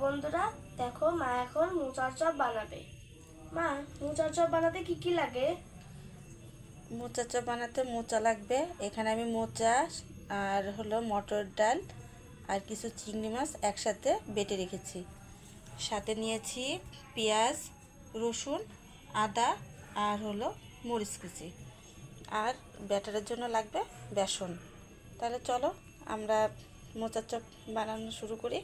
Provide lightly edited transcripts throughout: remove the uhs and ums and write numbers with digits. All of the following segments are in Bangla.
বন্ধুরা, দেখো মা এখন মোচার চপ বানাবে। মা, মোচার চপ বানাতে কি কি লাগে? মোচা চপ বানাতে মোচা লাগবে। এখানে আমি মোচা আর হলো মটর ডাল আর কিছু চিংড়ি মাছ একসাথে বেটে রেখেছি। সাথে নিয়েছি পেঁয়াজ, রসুন, আদা আর হলো মরিচ কুচি। আর ব্যাটারের জন্য লাগবে বেসন। তাহলে চলো আমরা মোচার চপ বানানো শুরু করি।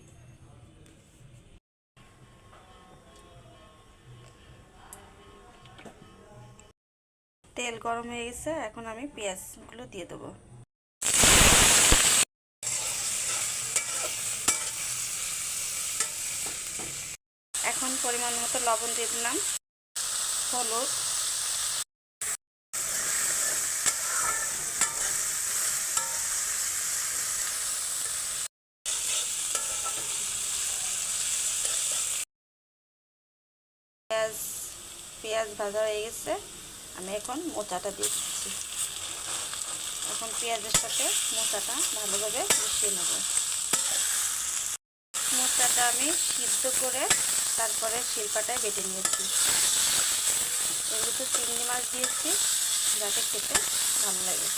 তেল গরম হয়ে গেছে, এখন আমি পেঁয়াজগুলো দিয়ে দেবো। এখন পরিমাণ মতো লবণ দিয়ে দিলাম, হলুদ, পেঁয়াজ ভাজা হয়ে গেছে। আমি এখন মোচাটা দিয়ে দিচ্ছি। এখন পেঁয়াজের সাথে মোচাটা ভালোভাবে মিশিয়ে নেব। মোচাটা আমি সিদ্ধ করে তারপরে শিলপাটায় বেটে নিয়েছি। এর ভিতরে চিংড়ি মাছ দিয়েছি যাতে খেতে ভালো লাগে।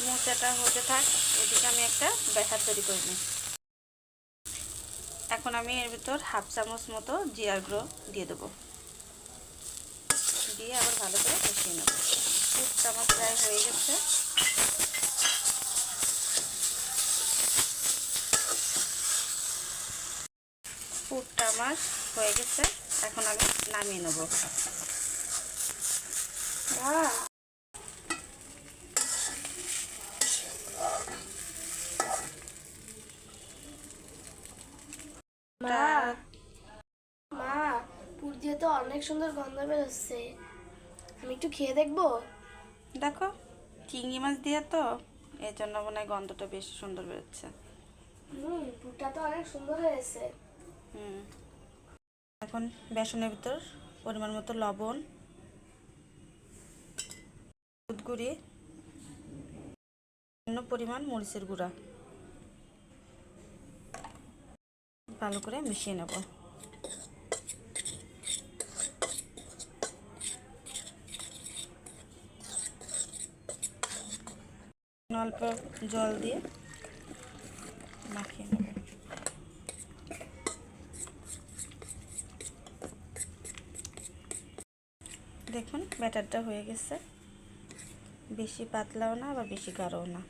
মোচাটা হতে থাক, এদিকে আমি একটা ব্যাটার তৈরি করে নিই। এখন আমি এর ভিতর হাফ চামচ মতো জিরার গুঁড়ো দিয়ে দেবো, দিয়ে আবার ভালো করে মিশিয়ে নেব। পুরটা আমার প্রায় হয়ে গেছে। পুরটা আমার হয়ে গেছে, এখন আমি নামিয়ে নেব। মা, মা, পুর দিয়ে তো অনেক সুন্দর গন্ধ বেরোচ্ছে। আমি একটু খেয়ে দেখবো? দেখো, চিংড়ি মাছ দিয়ে তো এই জন্য মনে হয় গন্ধটা বেশ সুন্দর বেরোচ্ছে। পুরটা তো অনেক সুন্দর হয়েছে। এখন বেসনের ভিতর পরিমাণ মতো লবণ, হলুদ গুঁড়ি, অন্য পরিমাণ মরিচের গুঁড়া ভালো করে মিশিয়ে নেব। অল্প জল দিয়ে মাখিয়ে নেব। দেখুন ব্যাটারটা হয়ে গেছে, বেশি পাতলাও না আবার বেশি গাঢ়ও না।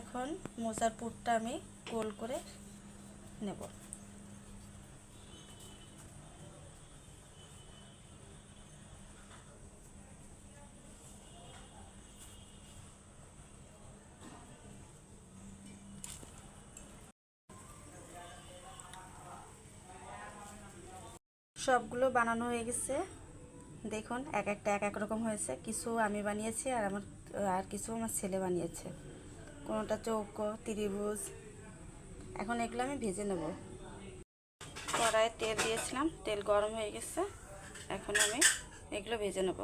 এখন মোচার পুরটা আমি গোল করে নেব। সবগুলো বানানো হয়ে গেছে। দেখুন এক একটা এক এক রকম হয়েছে। কিছু আমি বানিয়েছি আর কিছু আমার ছেলে বানিয়েছে। কোনোটা চৌকো, ত্রিভুজ। এখন এগুলো আমি ভেজে নেব। কড়াইয়ে তেল দিয়েছিলাম, তেল গরম হয়ে গেছে। এখন আমি এগুলো ভেজে নেব।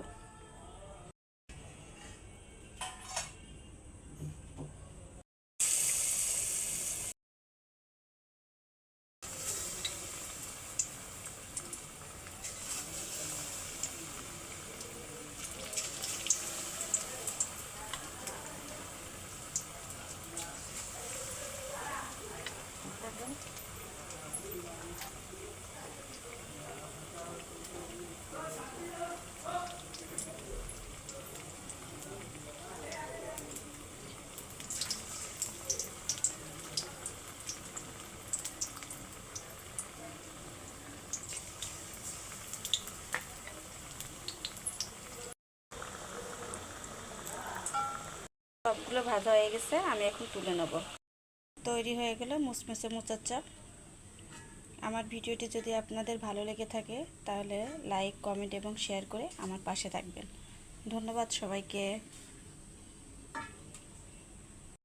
সবগুলো ভাজা হয়ে গেছে, আমি এখন তুলে নেব। তৈরি হয়ে গেল মুচমুচে মোচার চপ। আমার ভিডিওটি যদি আপনাদের ভালো লেগে থাকে তাহলে লাইক, কমেন্ট এবং শেয়ার করে আমার পাশে থাকবেন। ধন্যবাদ সবাইকে।